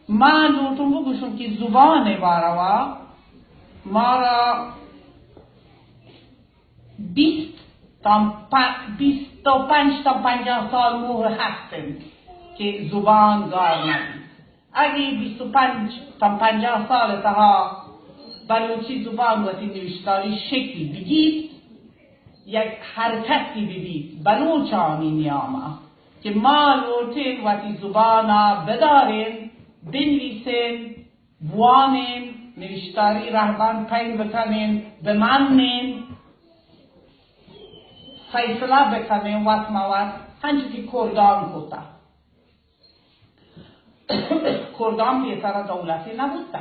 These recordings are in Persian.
من دوتون بگوشم که زبان باروا ما را 25 تا 50 سال مهر هستیم که زبان گار ندید. اگه 25 تا 50 سال تها بلوچی زبان وقتی نوشتاری شکلی بگید، یک حرکتی ببید بلوچانی نیامه که ما لوتین وقتی زبانا بدارین، بنویسین، بوانین، نوشتاری رهبان پین بکنین، بمانین، فیصله بکنین وقت موت هنچه که کردان کتا. کردان پیسر دولتی نبودتا.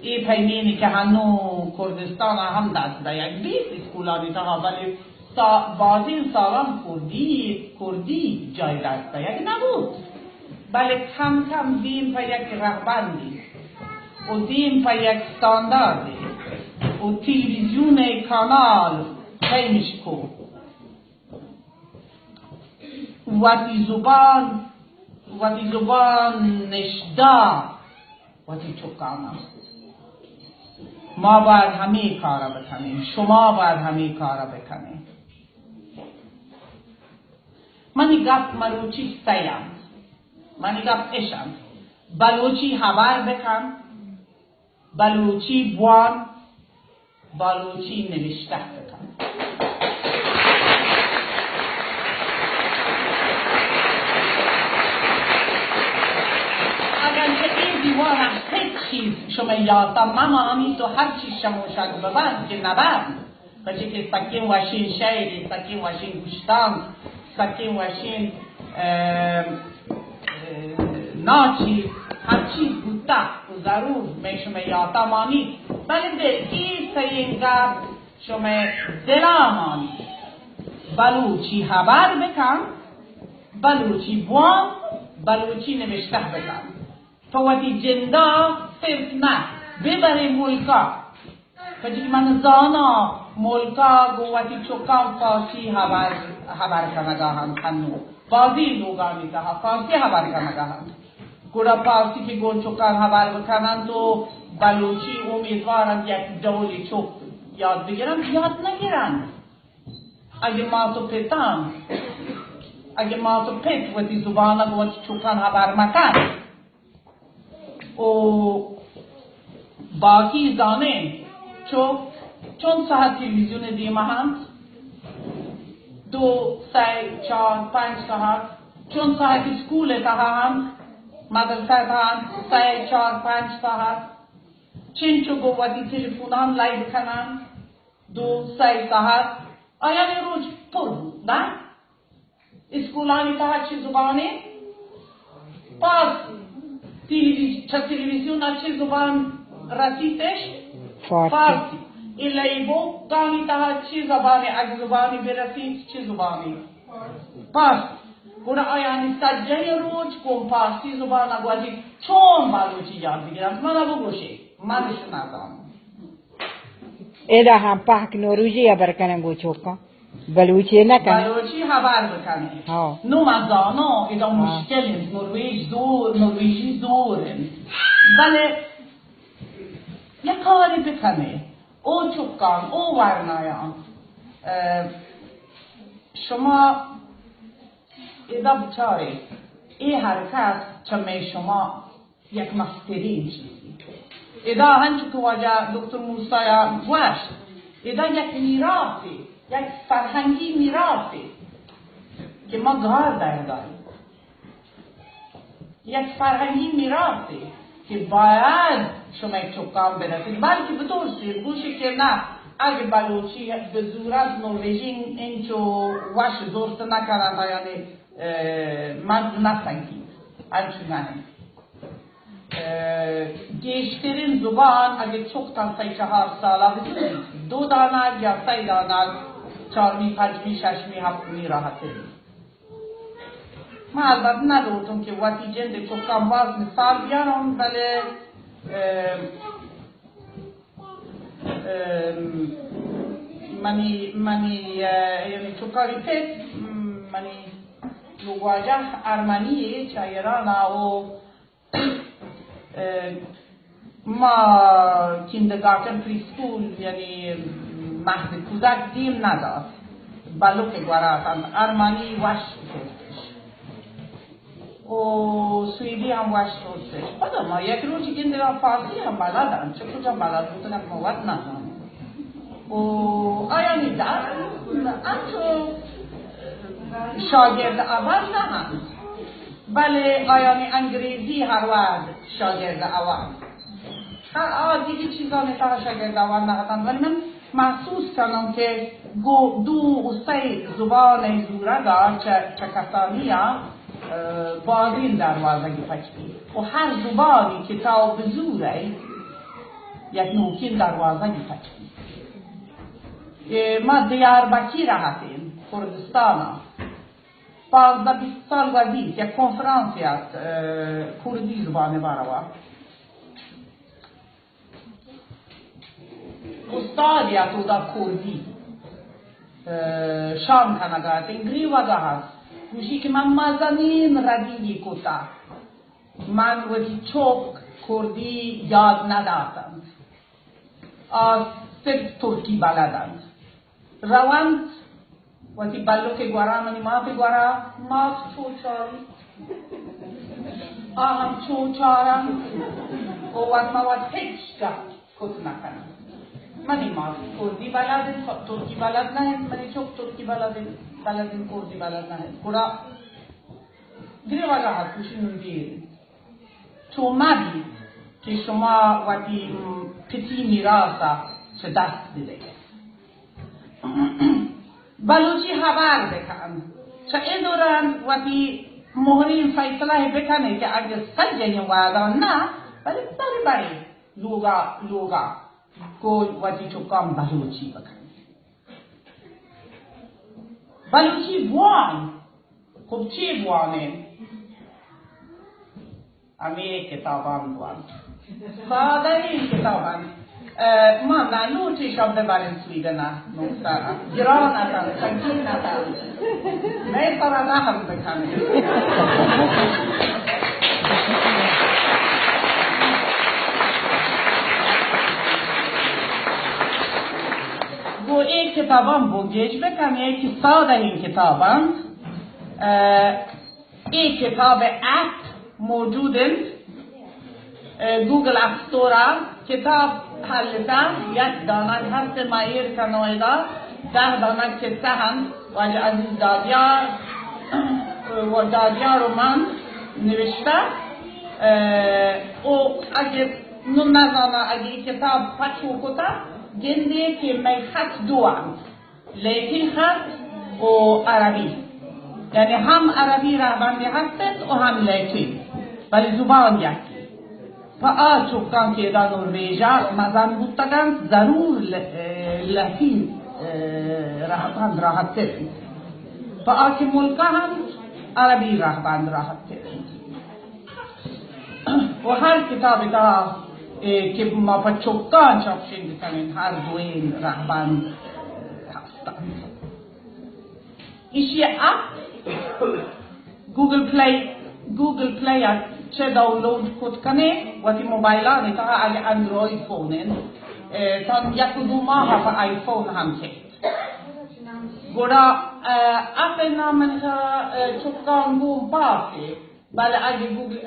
این پیمینی که هنو کردستان هم دست ده یک 20 اسکولانی تا ولی بازین سالان کردی جای دست ده یک نبود. بله کم کم دیم پا یک رغبندی و دیم پا یک ستانداردی و تلویزیون کانال پیمش کو وقتی زبان نشدا وقتی چکانا. ما باید همه کارا بکنیم، شما باید همه کارا بکنیم. منی گفت بلوچی سیم، منی گفت اشم بلوچی خبر بکن، بلوچی بوان، بلوچی نوشته بکن. دیوار هم هیچ چیز شما یادم ماما همین تو هر چیز شما شد ببند که نبند بچه که سکیم وشین شیری، سکیم وشین گوشتان، سکیم وشین ناچی هر چیز بوده و ضرور می شما یادم آنید بلی به این سینگه شما دلام آنید. بلوچی خبر بکن، بلوچی بوان، بلوچی نوشته بکن. فواتی جندا صرف نه ببره ملکا فجی من زانا ملکا گواتی چوکان فارسی خبر کنگاهند هنو بازی لوگانی که فارسی خبر کنگاهند گوڑا فارسی که گون چوکان خبر بکنند و بلوچی امیدوارند یک دولی چوک یاد بگیرند یاد نگیرند. اگه ما تو پیتان اگه ما تو پیت وتی زبانا گواتی چوکان خبر مکن و باقی زانه چون ساعت تلویزیون دیمه هم 2 3 4 5 ساعت چون ساعت اسکول تا هم مدرسه تا هم 3 4 5 ساعت چین چو گوواتی تلفونان لایو کنن 2 3 ساعت آیا روز پر بود نه؟ اسکولانی تا چی زبانه؟ پاس تلویزیون چه زبان رسیدش؟ فارسی. ایلایبو دانی تا چه زبانی اگه زبانی برسید چه زبانی؟ فارسی. گونه آیانی سجه روز کن فارسی زبان نگوشی چون بلوچی یاد بگیرم من بگوشی منش ندارم. ایده هم پاک نوروژی برکنم گو چوکا بلوچی نکنه بلوچی خبر بکنه نو مزانا ایده مشکل نروژی دوره بله یک کاری بکنه او چوکان او ورنایان شما ایده بچاره این حرکت چمه شما یک مسترین چیزی ایده هنچه که واجه دکتر موسیٰ گوشت ایده یک میراثی یک فرهنگی میراثی که ما گار داریم یک فرهنگی میراثی که باید شما یک چوکان برسید بلکه بدرسید گوشی که نه اگه بلوچی به زورت نروژین اینچو وش درست نکردن یعنی من نسنگید هرچی نه گیشترین زبان اگه چوک تا 3-4 ساله بسید 2 دانه یا 3 دانه 4می 5می 6می 7می راحته من البته ندوتم که وقتی جند چوکان باز مثال بیارم بله منی یعنی چوکاری پیت منی لواجه ارمنی چایران و ما کیندگارتن پریسکول یعنی مهد کودک دیم نداد بلوک گواراتن ارمنی وش شدش و سویدی هم وش شدش خدا ما یک روزی کیندگار فارسی هم بلدن چه کجا بلد بودن موت ندارم و آیانی در انتو شاگرد اول نه هم بله آیانی انگریزی هر وقت شاگرد اول دیگه چیزا نتاها شاگرد اول نهتن ولی من محسوس کنم که دو و سه زبان زوره دار چه کسانی ها بازین دروازگی پچکی و هر زبانی که تا بزوره یک نوکین دروازگی پچکی ما دیاربکر هستیم کردستان 15-20 سال گذشته یک کنفرانسی است کردی زبان باروا استادی است او دا کردی شام کنگات انگری وگه هست گوشی که من مزنین ردیدی کتا من وقتی چوک کردی یاد ندارم صرف ترکی بلدند روند وقتی بلوک گوارا منی ما پی گوارا ماس چوچاری آهم چوچارم و وقت ما وقت هیچ گفت کت نکنم منی ماس کردی بلدن ترکی بلد نه منی چوک ترکی بلدن کردی بلد نه گوارا گره وگه هست کشی نگیر تو مدید که شما وقتی پتی میراسا چه دست دیده بلوچی خبر بکن چه این دوران وقتی مهرین فیصله بکنه که اگر سجنی وادان نه ولی بری لوگا گوی وقتی چکام بلوچی بکن بلوچی بوان خب چی بوانه؟ امی کتابان بوان ساده این کتابان ما نانو چشم ببریم سویدن نوستارا گران اتن سنگین اتن میسر نهم بکنیم گو این کتابان بگیج بکن یکی ساده این کتابان این کتاب اپ موجودن گوگل اپستورا کتاب حلتن یک دانه هست مایر کنویدا 10 دانه کسه هم واجه عزیز دادیار و من نوشته و اگر نزانه اگر کتاب پچو کتا گنده که می خط دو هم لیتین خط و عربی یعنی هم عربی رهبندی هستند و هم لیتین ولی زبان یکی فا چوکان که دا نرویجا مزن بودتگن ضرور لحین رهبند راحت ترین فا که ملکا هم عربی رهبند راحت ترین و هر کتاب دا که ما پا چوکان چاپشین بکنین هر دوین رهبند هستند ایشی اپ گوگل پلی چه داونلود کد کنه وقتی موبایلانی تا اگه اندروید فونن تا یک دو ماه پا آیفون هم کرد گوڑا اپ نامن چکان گوم باقی بله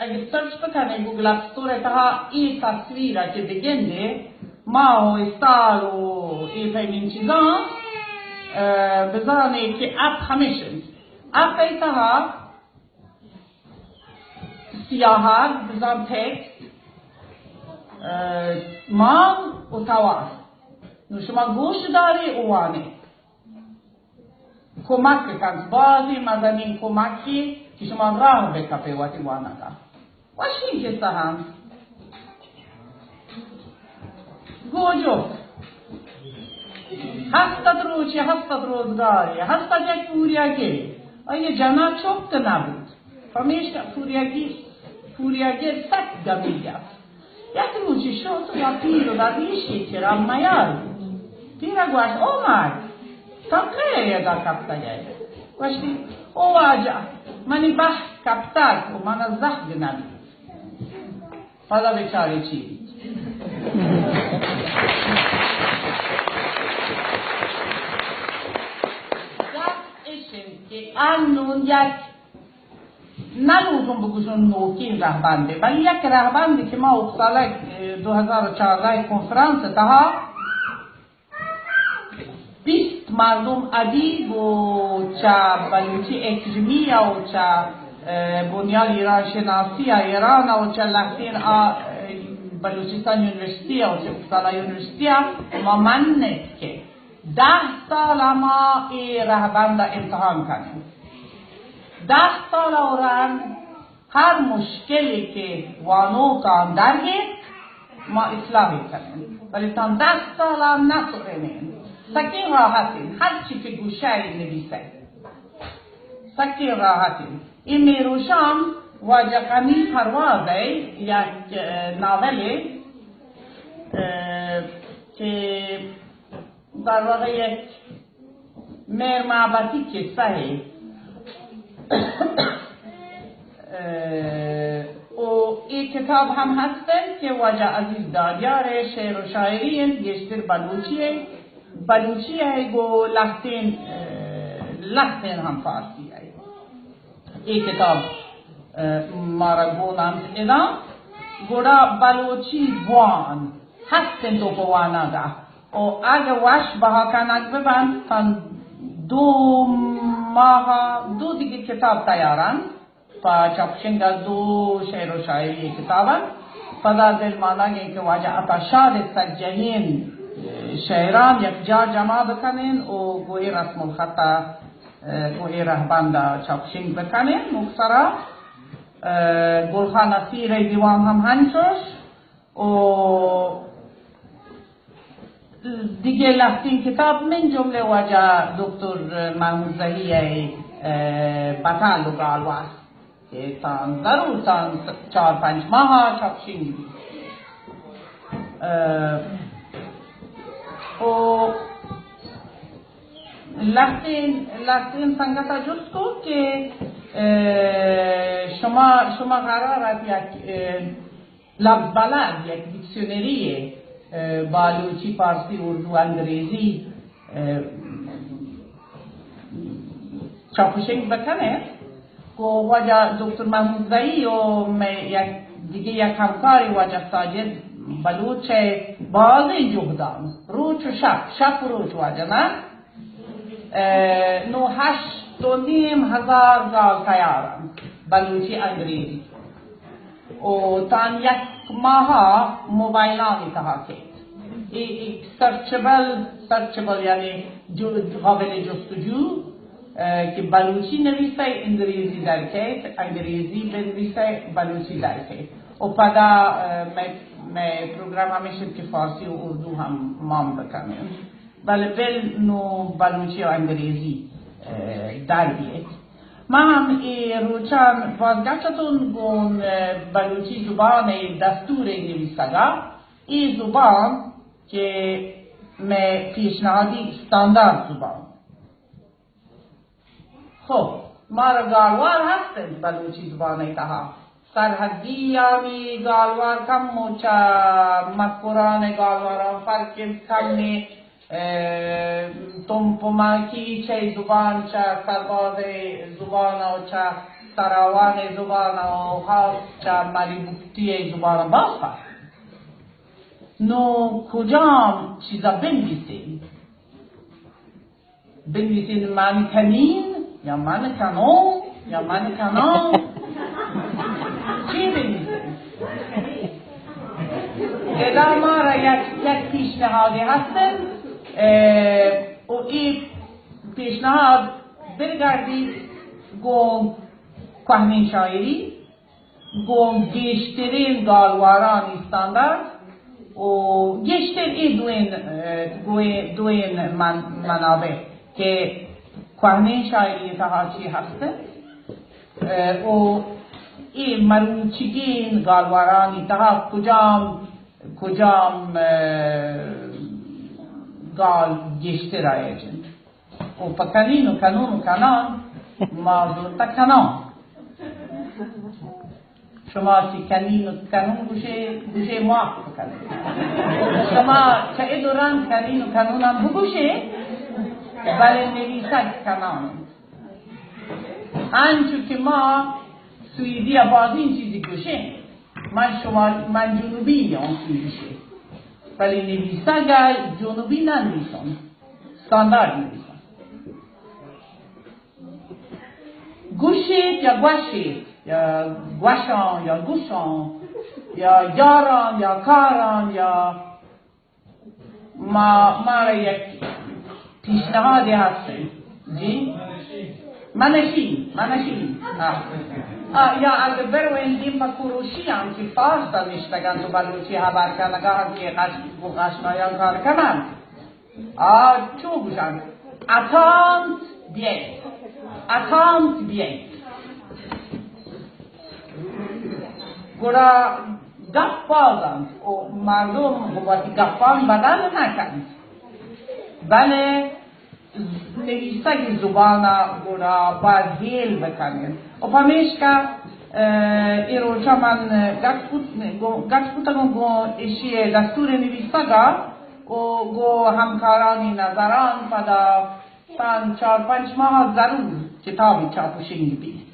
اگه سرچ بکنه گوگل اپستور تا این تصویره که بگنده ماه و سال و این پیمین چیزان بزانه که اپ همیشن اپ ایتها سیاهات بزن تکست مان و تواس نو شما گوش داری اوانه کمک بکن بازی مزنین کمکی که شما راه بکپه واتی وانا دا وشین که سهم گوجو هستت روزگاری هستت یک پوریاگی آیا جنا چوبت نبود فمیش که پوریاگی سک گمیگه یک روزی شد یا پیر و ریشی که را میار بود پیر گوشت اومد تا که یه دا کپتا گه گوشتی واجع منی بحث کپتر و من از زخم نبید حالا بیچاره چی؟ که انون یک نلوزم بگوشون نوکین رهبنده ولی یک رهبنده که ما اقصاله 2014 کنفرانس تها 20 مردم ادیب و چه بلوچی اکادمی و چه بنیاد ایران شناسی ایران و چه لحظین بلوچستان یونیورسیتی و چه اقصاله یونیورسیتی ما من نیست که 10 سال ما ای رهبند امتحان کنیم 10 سال اوران هر مشکلی که وانو کان درگیر ما اصلاحی کنیم ولی تان 10 سال هم نسوینیم سکین راحتیم هر چی که گوشه نویسه سکین راحتیم این میروشام واجقمی پروازه یک ناولی که در واقع یک میر معبدی قصه و این کتاب هم هستن که واجه عزیز دادیار شعر و شاعری بیشتر بلوچی گو لحظین هم فارسی این کتاب مارا گونم اینا گوڑا بلوچی وان هستن تو بوانا دا و اگه وش بها کنک ببند تن 2 ماه دیگه کتاب تیارن پا چاپشنگ 2 شعر و شاعری کتابن پدا دل مانگه که واجه اپا شاد سجهین شعران یک جا جمع بکنین و گوی رسم الخطا گوی رهبند چاپشنگ بکنین مکسرا گلخان اسیر دیوان هم هنچوش و دیگه لحظین کتاب من جمله واجه دکتر محمود زهی بطال و گالواس که تان ضرور تان 4-5 ماه چاپشین بید و لحظین سنگتا جست کو که شما قرار است یک لفظ بلد یک دیکشنری بلوچی فارسی اردو انگریزی چاپشنگ بکنه که واجه دکتر محمود زایی و دیگه یک همکاری واجه ساجد بلوچ بازی جهدان روچ و شب و روچ واجه نه 8,500 گال تیارن بلوچی انگریزی و تان یک ماه موبایلانی تها که سرچبل یعنی قابل جستجو که بلوچی نویسه انگریزی درکه انگریزی بنویسه بلوچی درکه و پدا میں پروگرام همیشه که فارسی و اردو هم مام بکنیم بله بل نو بلوچی و انگریزی در بیه ما هم روچان بازگشتون گون بلوچی زبان دستور نویسگا این زبان که میں پیشنهادی استاندارد زبان خب ما را گالوار هستند بلوچی زبان ایتها سرحدی یامی گالوار کم موچا مذکوران گالواران فرق کم تمپماکی چه زبان چه سرباز زبان و چه سراوان زبان و خاص چه مریبوکتی زبان باز فرق نو کجام چیزا بنویسین من کنین یا من کنون یا من کنان چی بنویسین ادا ما را یک پیشنهادی هستن و این پیشنهاد برگردید گون کهنین شاعری گون گشترین گالواران استاندارد و گشتر این دوین منابع که کهنین شاعری تهاچی هسته و این مروچگین گالوارانی تها کجام گال گشتر آیجن و پکنین و کنون و کنان موضوع کنان شما چی کنین و کنون گوشه موافق کنید شما چه دوران کنین و کنون هم بگوشه ولی نویسک کنان انچو که ما سویدی باز این چیزی گوشه من جنوبی یا سویدیشه ولی نویسک جنوبی ننویسن استاندارد نویسن گوشید یا گوشید یا گوشان یا گوشان یا یاران یا کاران یا ما یک پیشنهادی هستیم جی؟ منشین یا اگر برویم با کروشی هم که فارس دانشتگان تو بلوچی حبر کنگاه هم که قشنایان کار کنند چو گوشند اتانت بیایید گوڑا گپ بازند و مردم قواتی گپان بدل نکند بله نویسک زبان گوڑا باید هیل بکنید و پمیشکا ای روچا من گفت بودم گو ایشی دستور نویسکا و گو همکارانی نظران پدا 4-5 ماه ضرور کتابی چاپوشنگ بید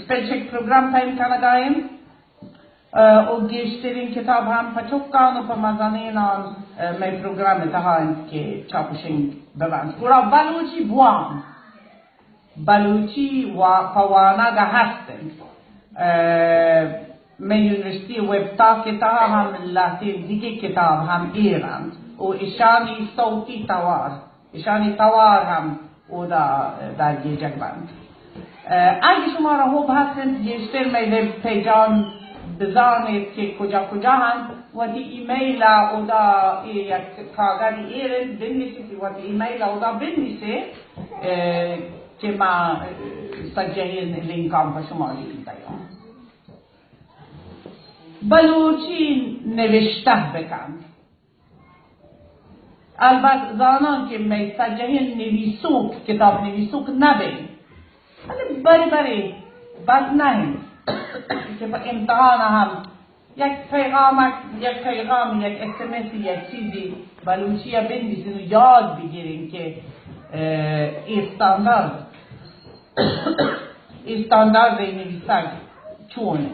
سپل چک پروگرام تایم کنگایم و گیشترین کتاب هم پچوکان و پمزانین آن می پروگرام تهایم که چاپوشنگ ببند گوڑا بلوچی و پواناگا هستن من یونیورسیتی ویبتا کتاب هم لاتین دیگه کتاب هم ایران و ایشانی صوتی توار هم او در گیجک بند اگه شما را خوب هستند گیشتر می ویب پیجان بزانید که کجا هم و دی ایمیل او دا یک کاغذی ایرن بنویسید و دی ایمیل او دا بنویسید که ما سجهی لینکام پر شما لیدیم بلوچی نوشته بکن البته زانان که می سجهی نویسوک کتاب نویسوک نبین ولی بری بس نهیم که با امتحان هم یک پیغام یک SMS یک چیزی بلوچی بنویسین و یاد بگیرین که استاندارد نویسک چونه